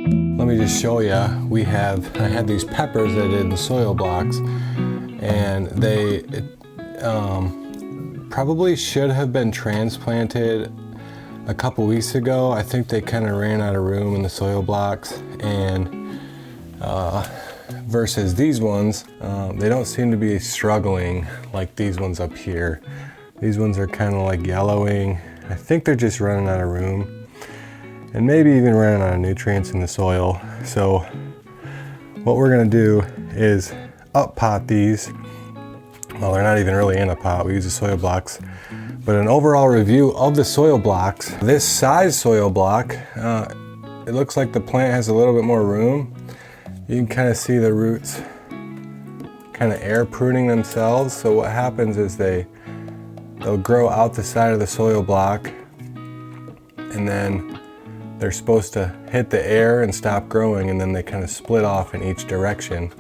Let me just show you. I had these peppers that I did in soil blocks, and they probably should have been transplanted a couple weeks ago. I think they kind of ran out of room in the soil blocks, and versus these ones, they don't seem to be struggling like these ones up here. These ones are kind of like yellowing. I think they're just running out of room, and maybe even running out of nutrients in the soil. So what we're gonna do is up pot these. Well, they're not even really in a pot, we use the soil blocks. But an overall review of the soil blocks. This size soil block, it looks like the plant has a little bit more room. You can kind of see the roots kind of air pruning themselves. So what happens is they'll grow out the side of the soil block, and then they're supposed to hit the air and stop growing, and then they kind of split off in each direction.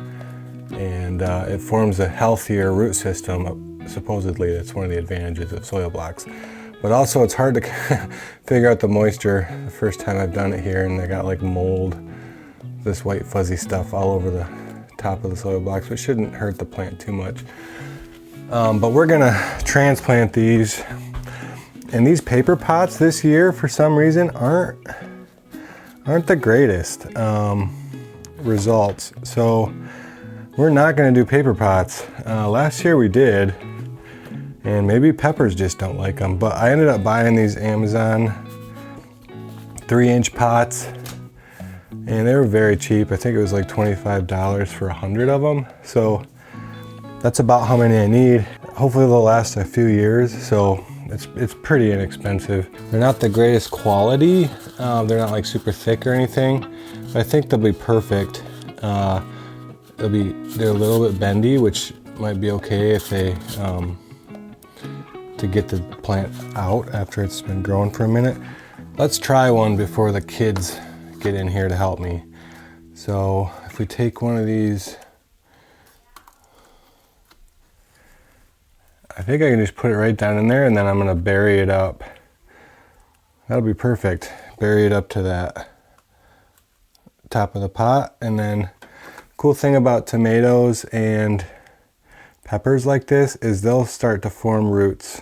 And it forms a healthier root system. Supposedly, that's one of the advantages of soil blocks. But also it's hard to figure out the moisture the first time I've done it here, and they got like mold, this white fuzzy stuff all over the top of the soil blocks, which shouldn't hurt the plant too much. But we're gonna transplant these. And these paper pots this year, for some reason, aren't the greatest results. So we're not gonna do paper pots. Last year we did, and maybe peppers just don't like them, but I ended up buying these Amazon 3-inch pots, and they were very cheap. I think it was like $25 for 100 of them. So that's about how many I need. Hopefully they'll last a few years, so it's pretty inexpensive. They're not the greatest quality. They're not like super thick or anything, but I think they'll be perfect. They're a little bit bendy, which might be okay if they to get the plant out after it's been growing for a minute. Let's try one before the kids get in here to help me. So if we take one of these, I think I can just put it right down in there, and then I'm gonna bury it up. That'll be perfect. Bury it up to that top of the pot. And then cool thing about tomatoes and peppers like this is they'll start to form roots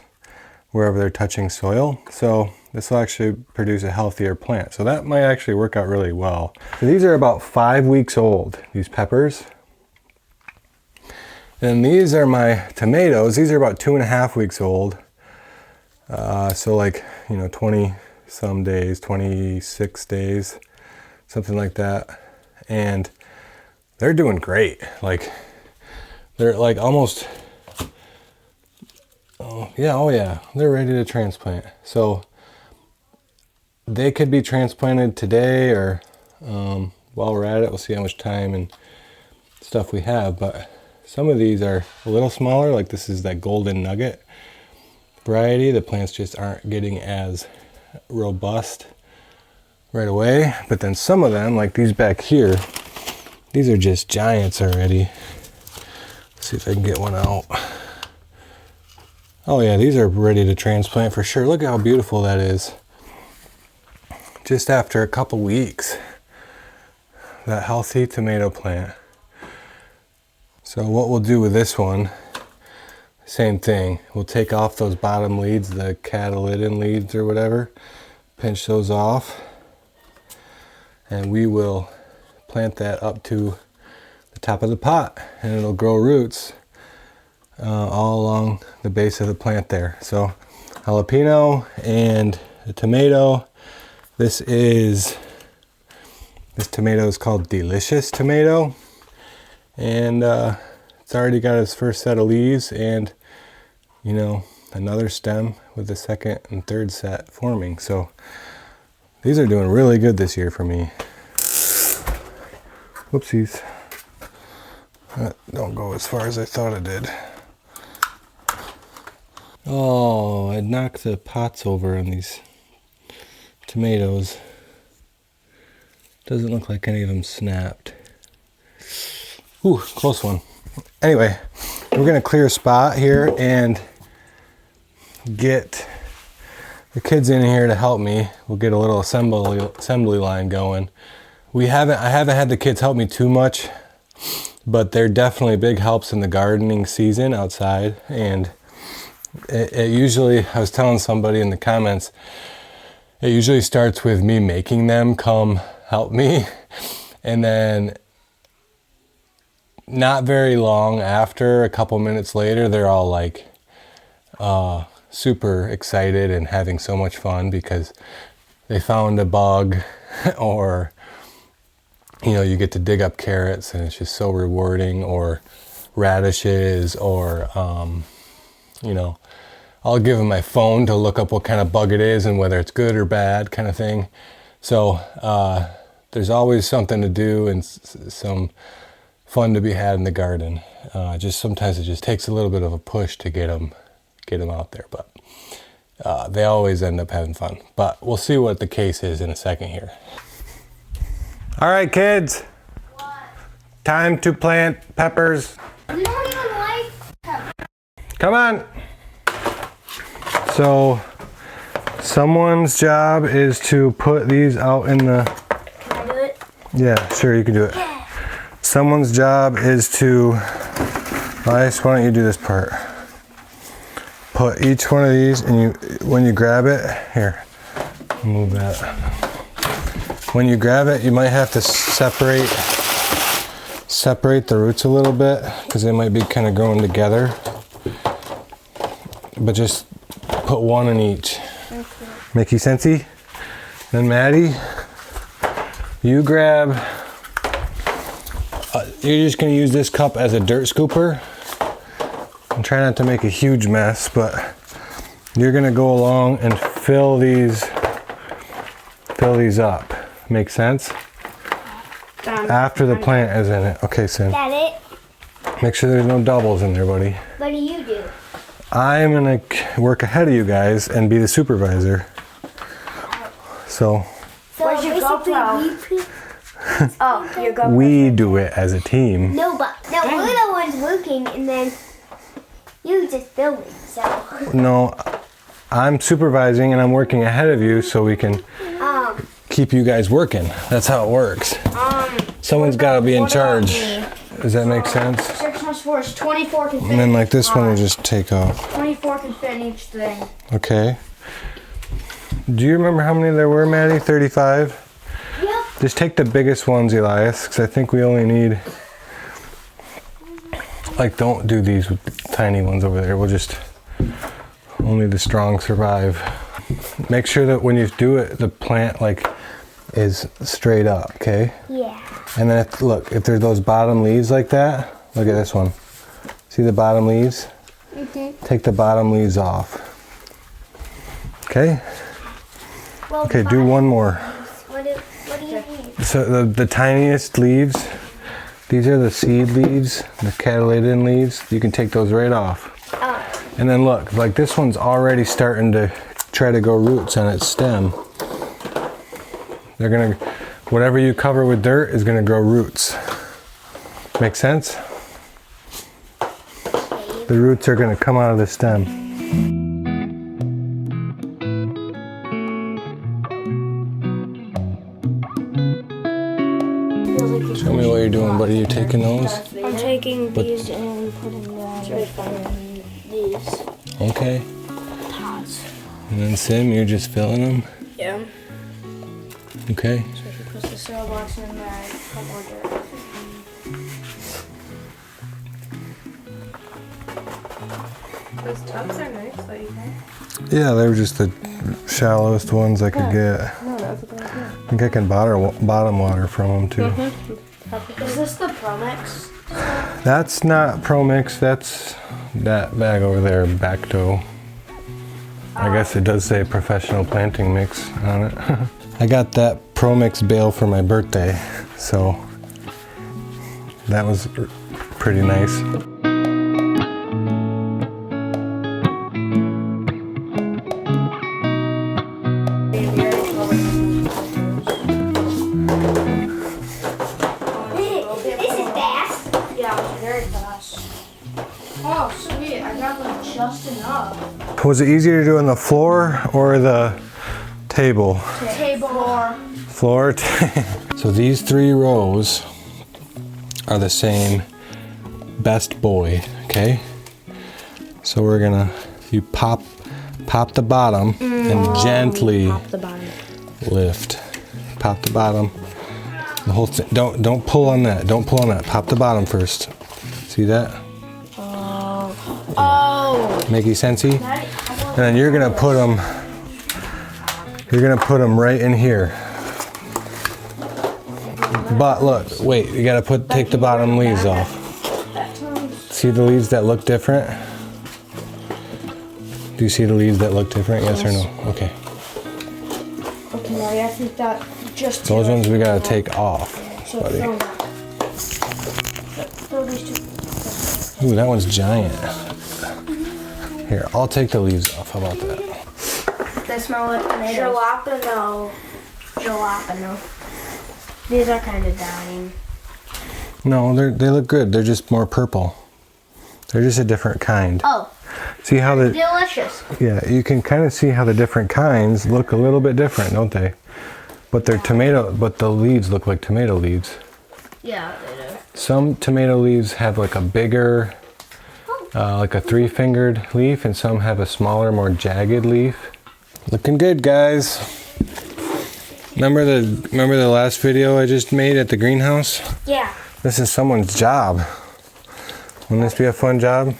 wherever they're touching soil. So this will actually produce a healthier plant. So that might actually work out really well. So these are about 5 weeks old, these peppers. And these are my tomatoes. These are about 2.5 weeks old. So like, 20 some days, 26 days, something like that. And they're doing great. Like, they're like almost, oh yeah, they're ready to transplant. So they could be transplanted today, or while we're at it, we'll see how much time and stuff we have. But some of these are a little smaller, like this is that golden nugget variety. The plants just aren't getting as robust right away. But then some of them, like these back here, these are just giants already. Let's see if I can get one out. Oh yeah, these are ready to transplant for sure. Look at how beautiful that is. Just after a couple weeks, that healthy tomato plant. So what we'll do with this one, same thing. We'll take off those bottom leads, the catalydin leads or whatever, pinch those off, and we will plant that up to the top of the pot, and it'll grow roots all along the base of the plant there. So jalapeno and the tomato. This tomato is called Delicious Tomato, and it's already got its first set of leaves, and another stem with the second and third set forming. So these are doing really good this year for me. Whoopsies. That don't go as far as I thought it did. Oh, I knocked the pots over on these tomatoes. Doesn't look like any of them snapped. Ooh, close one. Anyway, we're gonna clear a spot here and get the kids in here to help me. We'll get a little assembly line going. I haven't had the kids help me too much, but they're definitely big helps in the gardening season outside. And it usually, I was telling somebody in the comments, it usually starts with me making them come help me. And then not very long after, a couple minutes later, they're all like super excited and having so much fun because they found a bug, or you know, you get to dig up carrots and it's just so rewarding, or radishes, or you know, I'll give them my phone to look up what kind of bug it is and whether it's good or bad kind of thing. So there's always something to do and some fun to be had in the garden. Just sometimes it just takes a little bit of a push to get them out there, but they always end up having fun. But we'll see what the case is in a second here. All right, kids. What? Time to plant peppers. We don't even like peppers. Come on. So someone's job is to put these out in the... Can I do it? Yeah, sure, you can do it. Yeah. Someone's job is to... Elias, why don't you do this part? Put each one of these, and when you grab it, here, move that. When you grab it, you might have to separate the roots a little bit because they might be kind of growing together. But just put one in each. Okay. Make sensey? Then Maddie, you grab. You're just going to use this cup as a dirt scooper. And try not to make a huge mess, but you're going to go along and fill these up. Make sense? After the plant is in it. Okay, Sam. That it? Make sure there's no doubles in there, buddy. What do you do? I'm gonna work ahead of you guys and be the supervisor. So Where's your GoPro? Oh, your GoPro. we do it as a team. No, but no, we're the ones working, and then you just filming. So. No, I'm supervising and I'm working ahead of you so we can keep you guys working. That's how it works. Someone's got to be in charge. Does that make sense? 6 times 4 is 24 can fit. And then like this one will just take off. 24 can fit in each thing. Okay. Do you remember how many there were, Maddie? 35? Yep. Just take the biggest ones, Elias, because I think we only need... Like, don't do these with the tiny ones over there. We'll just... Only the strong survive. Make sure that when you do it, the plant, like, is straight up, okay? Yeah. And then, if there's those bottom leaves like that, look at this one. See the bottom leaves? Mhm. Take the bottom leaves off. Okay? Well, Okay, do one more. What do you mean? So the tiniest leaves, these are the seed leaves, the catalydin leaves. You can take those right off. Oh. And then look, like this one's already starting to try to grow roots on its stem. They're gonna, whatever you cover with dirt is gonna grow roots. Make sense? The roots are gonna come out of the stem. Show me what you're doing, buddy. You taking those? I'm taking these and putting them in these Okay. pots. And then Sim, you're just filling them? Yeah. Okay. So she puts the cell box in there and put more dirt. Those tubs are nice, though, you think? Yeah, they were just the shallowest ones I could get. No, that's a good idea. I think I can bottom water from them too. Is this the Promix? That's not Pro Mix, that's that bag over there, Bacto. I guess it does say professional planting mix on it. I got that Pro Mix bale for my birthday, so that was pretty nice. This is fast. Yeah, it's very fast. Oh, sweet. I got like just enough. Was it easier to do on the floor or the table? Table. Floor. So these 3 rows are the same best boy, okay? So we're gonna, you pop the bottom and gently Pop the bottom. lift. Pop the bottom. The whole thing. Don't pull on that. Don't pull on that. Pop the bottom first. See that? Oh. Making sensey? And then you're gonna put them. You're gonna put them right in here. But look, wait. You gotta take the bottom leaves off. See the leaves that look different? Do you see the leaves that look different? Yes or no? Okay. Okay, Mary, I think that just Those ones we gotta take off, So buddy. throw these two. Ooh, that one's giant. Here, I'll take the leaves off. How about that? They smell like tomatoes. Jalapeno. These are kind of dying. No, they look good. They're just more purple. They're just a different kind. Oh, See how the delicious. yeah, you can kind of see how the different kinds look a little bit different, don't they? But they're tomato. But the leaves look like tomato leaves. Yeah, they do. Some tomato leaves have like a bigger, like a 3-fingered leaf, and some have a smaller, more jagged leaf. Looking good, guys. Remember the last video I just made at the greenhouse? Yeah. This is someone's job. Wouldn't this be a fun job?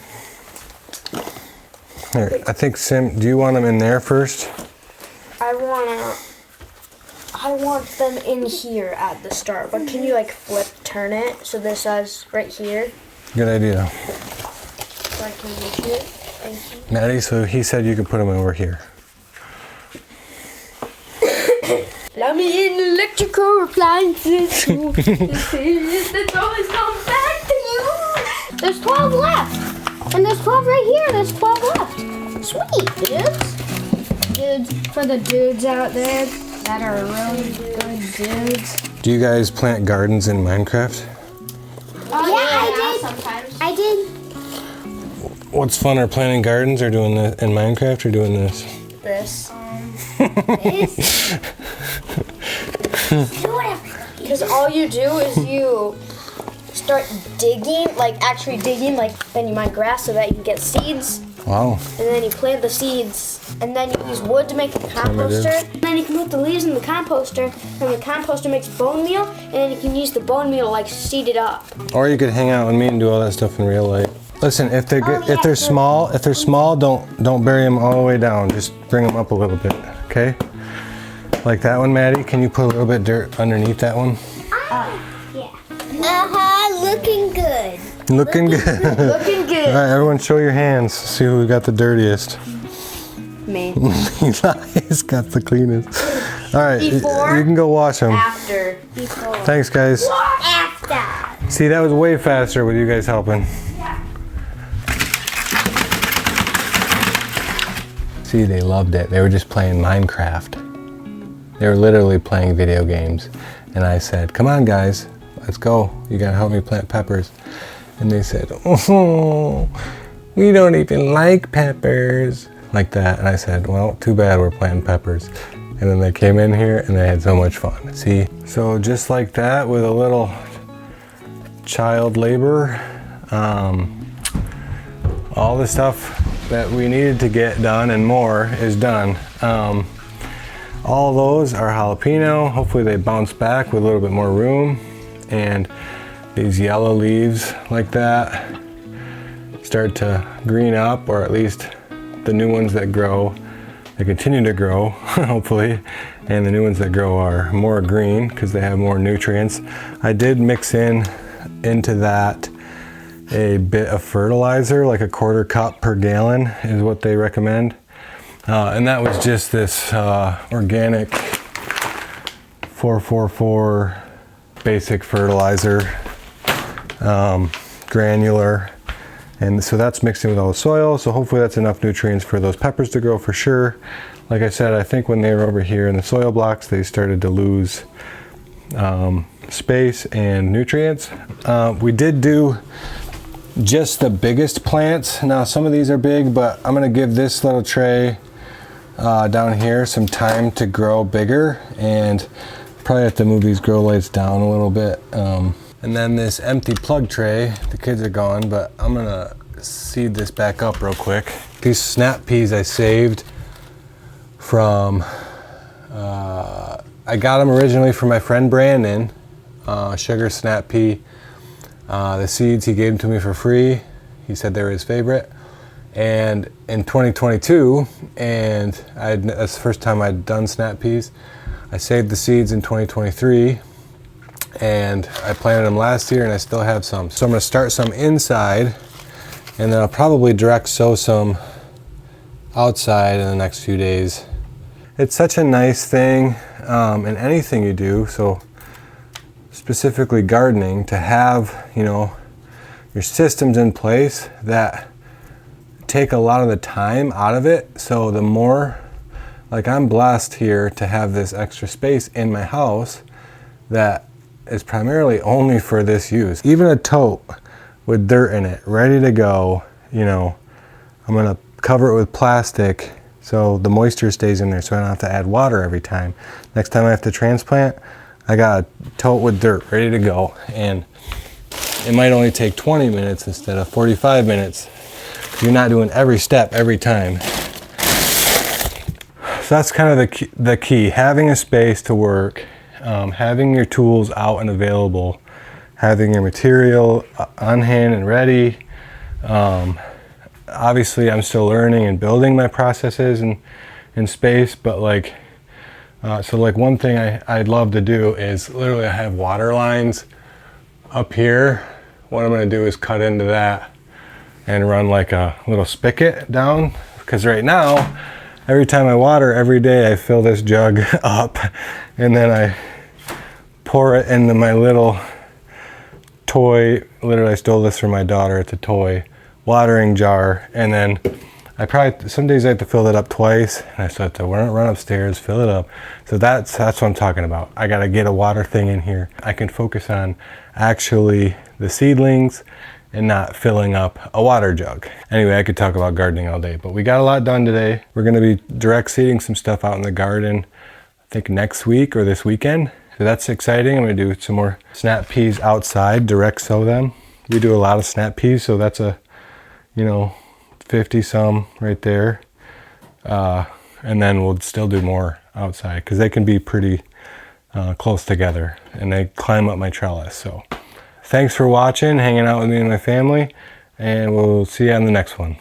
Here, I think Sim, do you want them in there first? I want them in here at the start, but can you like turn it so this says right here Good idea. so I can reach it? Thank you. Maddie, so he said you could put them over here. Let me in electrical appliances. It's always come back to you. There's 12 left. And there's 12 right here. There's 12 left. Sweet, dudes. Dudes, for the dudes out there that are really good dudes. Do you guys plant gardens in Minecraft? Oh, yeah, I did. Sometimes. I did What's funner, planting gardens or doing this in Minecraft or doing this? this. Because all you do is you start digging, like actually digging, like then you mine grass so that you can get seeds. Wow. And then you plant the seeds, and then you use wood to make a composter. And then you can put the leaves in the composter, and the composter makes bone meal, and then you can use the bone meal to like seed it up. Or you could hang out with me and do all that stuff in real life. Listen, if they're if they're small, don't bury them all the way down. Just bring them up a little bit, okay? Like that one, Maddie. Can you put a little bit of dirt underneath that one? Yeah. Looking good. Looking good. Looking good. All right, everyone, show your hands. See who got the dirtiest. Me. Eli's got the cleanest. All right, Before? you can go wash them. After. Before. Thanks, guys. After. See, that was way faster with you guys helping. See, they loved it. They were just playing Minecraft. They were literally playing video games. And I said, come on, guys, let's go. You gotta help me plant peppers. And they said, oh, we don't even like peppers. Like that. And I said, well, too bad we're planting peppers. And then they came in here and they had so much fun. See? So just like that, with a little child labor, all the stuff that we needed to get done and more is done. All those are jalapeno. Hopefully they bounce back with a little bit more room. And these yellow leaves like that start to green up, or at least the new ones that grow, they continue to grow, hopefully. And the new ones that grow are more green because they have more nutrients. I did mix into that a bit of fertilizer, like a 1/4 cup per gallon is what they recommend. And that was just this organic 444 basic fertilizer, granular. And so that's mixed in with all the soil. So hopefully that's enough nutrients for those peppers to grow for sure. Like I said, I think when they were over here in the soil blocks, they started to lose space and nutrients. We did do just the biggest plants. Now some of these are big, but I'm gonna give this little tray down here some time to grow bigger, and Probably have to move these grow lights down a little bit. And then this empty plug tray, the kids are gone, but I'm gonna seed this back up real quick. These snap peas I saved from, I got them originally from my friend Brandon, sugar snap pea. The seeds, he gave them to me for free. He said they were his favorite. And in 2022, and that's the first time I'd done snap peas, I saved the seeds in 2023. And I planted them last year and I still have some. So I'm gonna start some inside and then I'll probably direct sow some outside in the next few days. It's such a nice thing in anything you do, so specifically gardening, to have, you know, your systems in place that take a lot of the time out of it. So the more, like I'm blessed here to have this extra space in my house that is primarily only for this use. Even a tote with dirt in it, ready to go, you know, I'm gonna cover it with plastic so the moisture stays in there so I don't have to add water every time. Next time I have to transplant, I got a tote with dirt ready to go, and it might only take 20 minutes instead of 45 minutes. You're not doing every step every time. So that's kind of the key, having a space to work. Having your tools out and available, having your material on hand and ready. Obviously I'm still learning and building my processes in space, but like, so like one thing I'd love to do is literally I have water lines up here. What I'm gonna do is cut into that and run like a little spigot down, because right now, every time I water every day, I fill this jug up and then I pour it into my little toy, literally I stole this from my daughter, it's a toy watering jar, and then I probably, some days I have to fill it up twice, and I still have to run upstairs, fill it up. So that's what I'm talking about. I gotta get a water thing in here. I can focus on actually the seedlings and not filling up a water jug. Anyway, I could talk about gardening all day, but we got a lot done today. We're gonna be direct seeding some stuff out in the garden, I think next week or this weekend. So that's exciting. I'm gonna do some more snap peas outside, direct sow them. We do a lot of snap peas, so that's a, you know, 50 some right there. And then we'll still do more outside because they can be pretty close together and they climb up my trellis. So thanks for watching, hanging out with me and my family, and we'll see you on the next one.